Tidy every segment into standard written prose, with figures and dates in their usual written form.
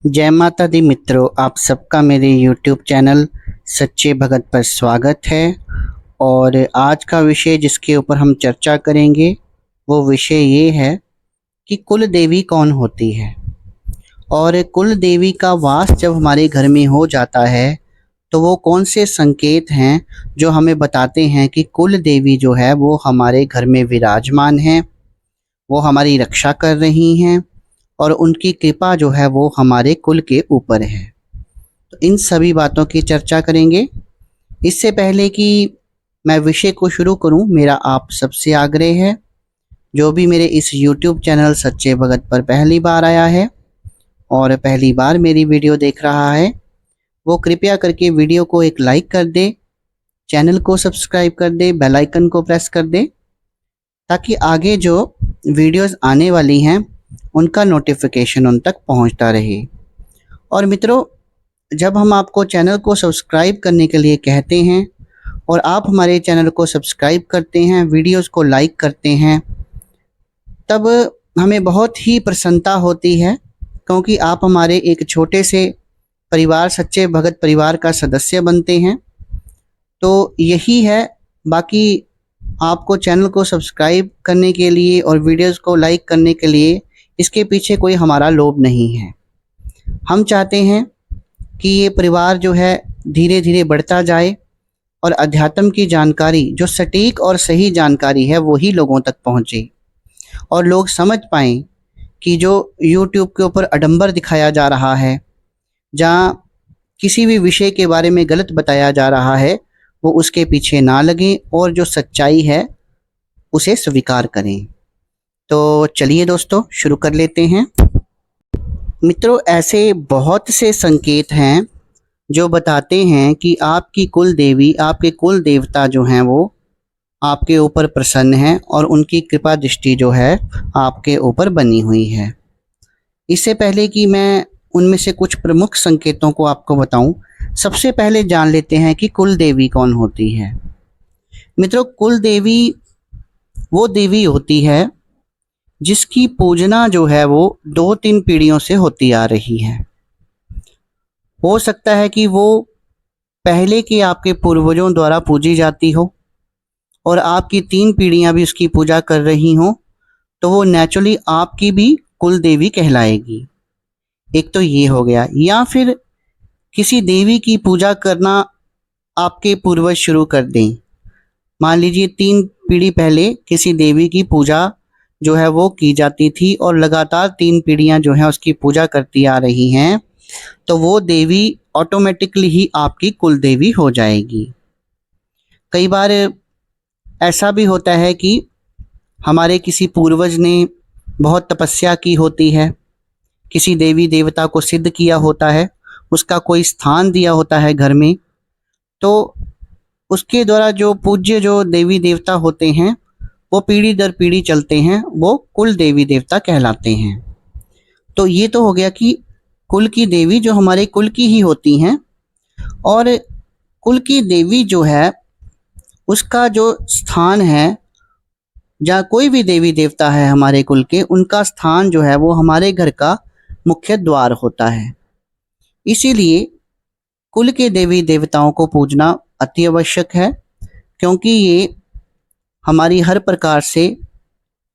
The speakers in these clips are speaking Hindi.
जय माता दी मित्रों, आप सबका मेरे YouTube चैनल सच्चे भगत पर स्वागत है। और आज का विषय जिसके ऊपर हम चर्चा करेंगे वो विषय ये है कि कुल देवी कौन होती है। और कुल देवी का वास जब हमारे घर में हो जाता है तो वो कौन से संकेत हैं जो हमें बताते हैं कि कुल देवी जो है वो हमारे घर में विराजमान है, वो हमारी रक्षा कर रही हैं और उनकी कृपा जो है वो हमारे कुल के ऊपर है। तो इन सभी बातों की चर्चा करेंगे। इससे पहले कि मैं विषय को शुरू करूं, मेरा आप सबसे आग्रह है, जो भी मेरे इस YouTube चैनल सच्चे भगत पर पहली बार आया है और पहली बार मेरी वीडियो देख रहा है, वो कृपया करके वीडियो को एक लाइक कर दे, चैनल को सब्सक्राइब कर दे, बेल आइकन को प्रेस कर दे, ताकि आगे जो वीडियोस आने वाली हैं उनका नोटिफिकेशन उन तक पहुंचता रहे। और मित्रों, जब हम आपको चैनल को सब्सक्राइब करने के लिए कहते हैं और आप हमारे चैनल को सब्सक्राइब करते हैं, वीडियोस को लाइक करते हैं, तब हमें बहुत ही प्रसन्नता होती है, क्योंकि आप हमारे एक छोटे से परिवार, सच्चे भगत परिवार का सदस्य बनते हैं। तो यही है। बाकी आपको चैनल को सब्सक्राइब करने के लिए और वीडियोस को लाइक करने के लिए इसके पीछे कोई हमारा लोभ नहीं है। हम चाहते हैं कि ये परिवार जो है धीरे धीरे बढ़ता जाए और अध्यात्म की जानकारी, जो सटीक और सही जानकारी है, वही लोगों तक पहुंचे और लोग समझ पाएं कि जो YouTube के ऊपर आडंबर दिखाया जा रहा है, जहाँ किसी भी विषय के बारे में गलत बताया जा रहा है, वो उसके पीछे ना लगें और जो सच्चाई है उसे स्वीकार करें। तो चलिए दोस्तों, शुरू कर लेते हैं। मित्रों, ऐसे बहुत से संकेत हैं जो बताते हैं कि आपकी कुल देवी, आपके कुल देवता जो हैं वो आपके ऊपर प्रसन्न हैं और उनकी कृपा दृष्टि जो है आपके ऊपर बनी हुई है। इससे पहले कि मैं उनमें से कुछ प्रमुख संकेतों को आपको बताऊं, सबसे पहले जान लेते हैं कि कुल देवी कौन होती है। मित्रों, कुल देवी वो देवी होती है जिसकी पूजना जो है वो 2-3 पीढ़ियों से होती आ रही है। हो सकता है कि वो पहले के आपके पूर्वजों द्वारा पूजी जाती हो और आपकी 3 पीढ़ियां भी उसकी पूजा कर रही हों, तो वो नेचुरली आपकी भी कुल देवी कहलाएगी। एक तो ये हो गया। या फिर किसी देवी की पूजा करना आपके पूर्वज शुरू कर दें। मान लीजिए 3 पीढ़ी पहले किसी देवी की पूजा जो है वो की जाती थी और लगातार 3 पीढ़ियां जो है उसकी पूजा करती आ रही हैं, तो वो देवी ऑटोमेटिकली ही आपकी कुल देवी हो जाएगी। कई बार ऐसा भी होता है कि हमारे किसी पूर्वज ने बहुत तपस्या की होती है, किसी देवी देवता को सिद्ध किया होता है, उसका कोई स्थान दिया होता है घर में, तो उसके द्वारा जो पूज्य जो देवी देवता होते हैं वो पीढ़ी दर पीढ़ी चलते हैं, वो कुल देवी देवता कहलाते हैं। तो ये तो हो गया कि कुल की देवी जो हमारे कुल की ही होती हैं। और कुल की देवी जो है उसका जो स्थान है, जहाँ कोई भी देवी देवता है हमारे कुल के, उनका स्थान जो है वो हमारे घर का मुख्य द्वार होता है। इसीलिए कुल के देवी देवताओं को पूजना अति आवश्यक है, क्योंकि ये हमारी हर प्रकार से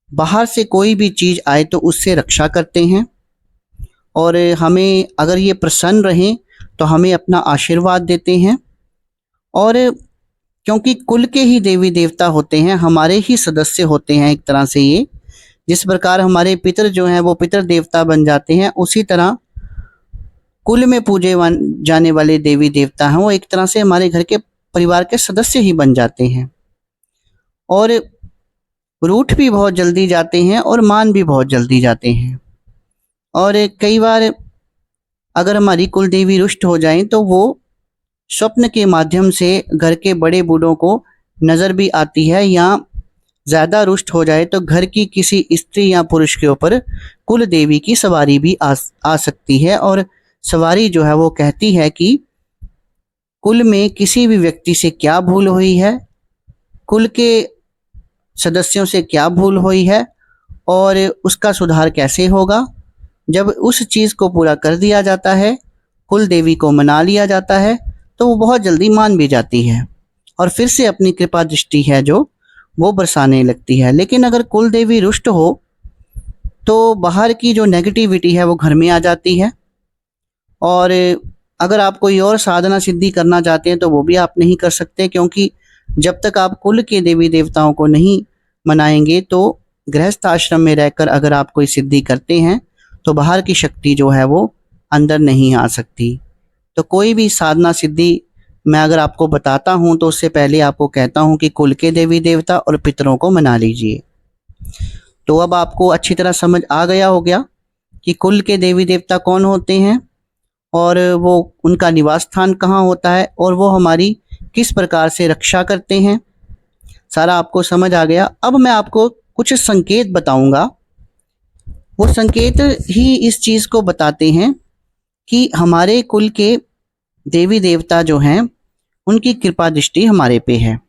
बाहर से कोई भी चीज़ आए तो उससे रक्षा करते हैं और हमें अगर ये प्रसन्न रहें तो हमें अपना आशीर्वाद देते हैं। और क्योंकि कुल के ही देवी देवता होते हैं, हमारे ही सदस्य होते हैं एक तरह से ये, जिस प्रकार हमारे पितर जो हैं वो पितर देवता बन जाते हैं, उसी तरह कुल में पूजे जाने वाले देवी देवता हैं वो एक तरह से हमारे घर के परिवार के सदस्य ही बन जाते हैं और रूठ भी बहुत जल्दी जाते हैं और मान भी बहुत जल्दी जाते हैं। और कई बार अगर हमारी कुल देवी रुष्ट हो जाएं तो वो स्वप्न के माध्यम से घर के बड़े बूढ़ों को नज़र भी आती है, या ज़्यादा रुष्ट हो जाए तो घर की किसी स्त्री या पुरुष के ऊपर कुल देवी की सवारी भी आ सकती है। और सवारी जो है वो कहती है कि कुल में किसी भी व्यक्ति से क्या भूल हुई है, कुल के सदस्यों से क्या भूल हुई है और उसका सुधार कैसे होगा, जब उस चीज़ को पूरा कर दिया जाता है, कुल देवी को मना लिया जाता है, तो वो बहुत जल्दी मान भी जाती है और फिर से अपनी कृपा दृष्टि है जो वो बरसाने लगती है। लेकिन अगर कुल देवी रुष्ट हो तो बाहर की जो नेगेटिविटी है वो घर में आ जाती है। और अगर आप कोई और साधना सिद्धि करना चाहते हैं तो वो भी आप नहीं कर सकते, क्योंकि जब तक आप कुल के देवी देवताओं को नहीं मनाएंगे तो गृहस्थ आश्रम में रहकर अगर आप कोई सिद्धि करते हैं तो बाहर की शक्ति जो है वो अंदर नहीं आ सकती। तो कोई भी साधना सिद्धि मैं अगर आपको बताता हूँ तो उससे पहले आपको कहता हूँ कि कुल के देवी देवता और पितरों को मना लीजिए। तो अब आपको अच्छी तरह समझ आ गया हो गया कि कुल के देवी देवता कौन होते हैं और वो उनका निवास स्थान कहाँ होता है और वो हमारी किस प्रकार से रक्षा करते हैं, सारा आपको समझ आ गया। अब मैं आपको कुछ संकेत बताऊंगा। वो संकेत ही इस चीज़ को बताते हैं कि हमारे कुल के देवी देवता जो हैं उनकी कृपा दृष्टि हमारे पे है।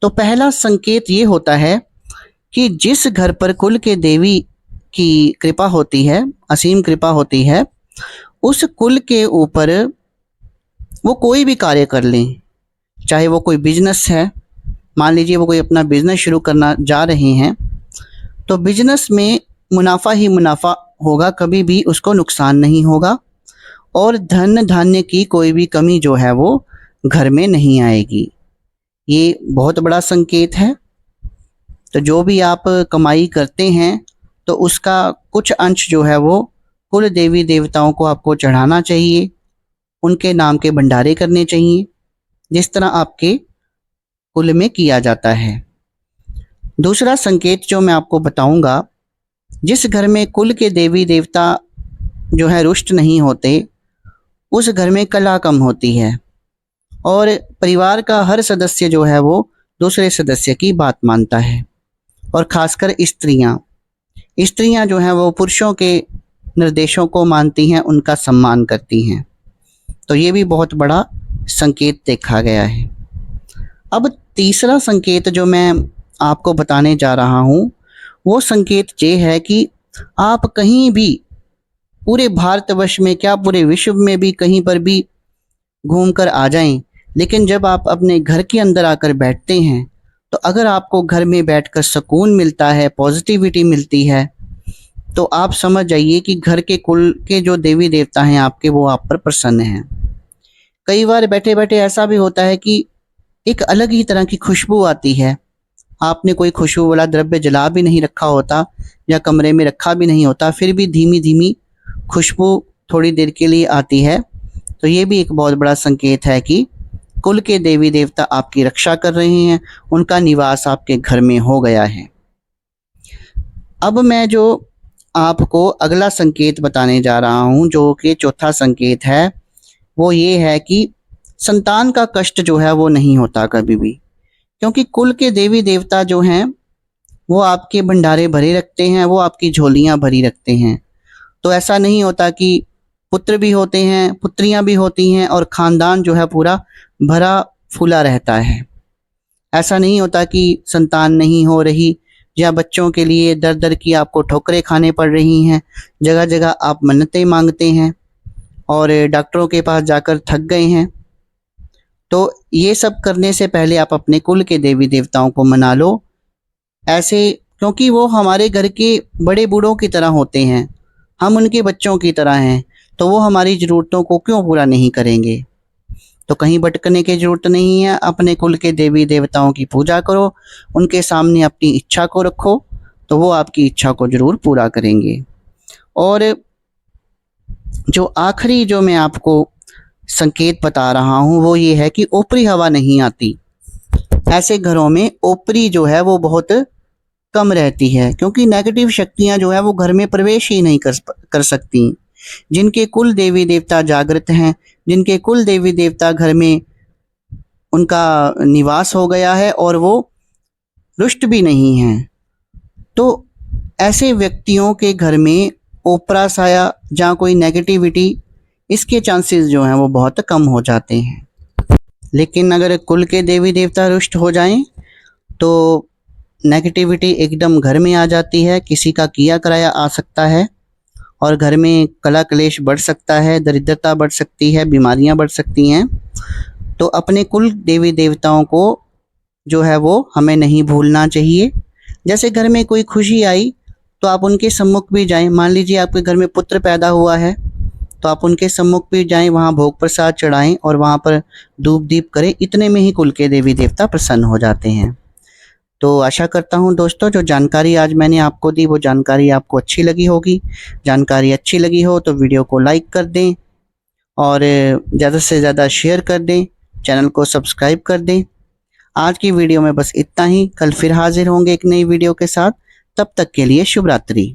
तो पहला संकेत ये होता है कि जिस घर पर कुल के देवी की कृपा होती है, असीम कृपा होती है, उस कुल के ऊपर वो कोई भी कार्य कर लें, चाहे वो कोई बिजनेस है, मान लीजिए वो कोई अपना बिजनेस शुरू करना जा रहे हैं तो बिजनेस में मुनाफा ही मुनाफा होगा, कभी भी उसको नुकसान नहीं होगा और धन धान्य की कोई भी कमी जो है वो घर में नहीं आएगी। ये बहुत बड़ा संकेत है। तो जो भी आप कमाई करते हैं तो उसका कुछ अंश जो है वो कुल देवी देवताओं को आपको चढ़ाना चाहिए, उनके नाम के भंडारे करने चाहिए, जिस तरह आपके कुल में किया जाता है। दूसरा संकेत जो मैं आपको बताऊंगा, जिस घर में कुल के देवी देवता जो है रुष्ट नहीं होते उस घर में कलह कम होती है और परिवार का हर सदस्य जो है वो दूसरे सदस्य की बात मानता है। और खासकर स्त्रियां जो हैं वो पुरुषों के निर्देशों को मानती हैं, उनका सम्मान करती हैं। तो ये भी बहुत बड़ा संकेत देखा गया है। अब तीसरा संकेत जो मैं आपको बताने जा रहा हूँ वो संकेत ये है कि आप कहीं भी पूरे भारतवर्ष में क्या पूरे विश्व में भी कहीं पर भी घूम कर आ जाएं, लेकिन जब आप अपने घर के अंदर आकर बैठते हैं तो अगर आपको घर में बैठकर सुकून मिलता है, पॉजिटिविटी मिलती है, तो आप समझ जाइए कि घर के कुल के जो देवी देवता हैं आपके वो आप पर प्रसन्न हैं। कई बार बैठे बैठे ऐसा भी होता है कि एक अलग ही तरह की खुशबू आती है। आपने कोई खुशबू वाला द्रव्य जला भी नहीं रखा होता या कमरे में रखा भी नहीं होता, फिर भी धीमी धीमी खुशबू थोड़ी देर के लिए आती है। तो ये भी एक बहुत बड़ा संकेत है कि कुल के देवी देवता आपकी रक्षा कर रहे हैं, उनका निवास आपके घर में हो गया है। अब मैं जो आपको अगला संकेत बताने जा रहा हूँ जो कि चौथा संकेत है, वो ये है कि संतान का कष्ट जो है वो नहीं होता कभी भी, क्योंकि कुल के देवी देवता जो हैं वो आपके भंडारे भरे रखते हैं, वो आपकी झोलियाँ भरी रखते हैं। तो ऐसा नहीं होता कि पुत्र भी होते हैं, पुत्रियां भी होती हैं और ख़ानदान जो है पूरा भरा फूला रहता है। ऐसा नहीं होता कि संतान नहीं हो रही या बच्चों के लिए दर दर की आपको ठोकरें खाने पड़ रही हैं, जगह जगह आप मन्नतें मांगते हैं और डॉक्टरों के पास जाकर थक गए हैं। तो ये सब करने से पहले आप अपने कुल के देवी देवताओं को मना लो, ऐसे, क्योंकि वो हमारे घर के बड़े बूढ़ों की तरह होते हैं, हम उनके बच्चों की तरह हैं, तो वो हमारी ज़रूरतों को क्यों पूरा नहीं करेंगे। तो कहीं भटकने की ज़रूरत नहीं है, अपने कुल के देवी देवताओं की पूजा करो, उनके सामने अपनी इच्छा को रखो, तो वो आपकी इच्छा को ज़रूर पूरा करेंगे। और जो आखिरी जो मैं आपको संकेत बता रहा हूँ वो ये है कि ऊपरी हवा नहीं आती। ऐसे घरों में ऊपरी जो है वो बहुत कम रहती है, क्योंकि नेगेटिव शक्तियाँ जो है वो घर में प्रवेश ही नहीं कर सकती। जिनके कुल देवी देवता जागृत हैं, जिनके कुल देवी देवता घर में उनका निवास हो गया है और वो रुष्ट भी नहीं हैं, तो ऐसे व्यक्तियों के घर में ओपरा साया जहाँ कोई नेगेटिविटी, इसके चांसेस जो हैं वो बहुत कम हो जाते हैं। लेकिन अगर कुल के देवी देवता रुष्ट हो जाएं तो नेगेटिविटी एकदम घर में आ जाती है, किसी का किया कराया आ सकता है और घर में कला कलेश बढ़ सकता है, दरिद्रता बढ़ सकती है, बीमारियां बढ़ सकती हैं। तो अपने कुल देवी देवताओं को जो है वो हमें नहीं भूलना चाहिए। जैसे घर में कोई खुशी आई तो आप उनके सम्मुख भी जाएं। मान लीजिए आपके घर में पुत्र पैदा हुआ है तो आप उनके सम्मुख भी जाएं, वहाँ भोग प्रसाद चढ़ाएं और वहाँ पर धूप दीप करें। इतने में ही कुल के देवी देवता प्रसन्न हो जाते हैं। तो आशा करता हूँ दोस्तों, जो जानकारी आज मैंने आपको दी वो जानकारी आपको अच्छी लगी होगी। जानकारी अच्छी लगी हो तो वीडियो को लाइक कर दें और ज़्यादा से ज़्यादा शेयर कर दें, चैनल को सब्सक्राइब कर दें। आज की वीडियो में बस इतना ही। कल फिर हाजिर होंगे एक नई वीडियो के साथ। तब तक के लिए शुभ रात्रि।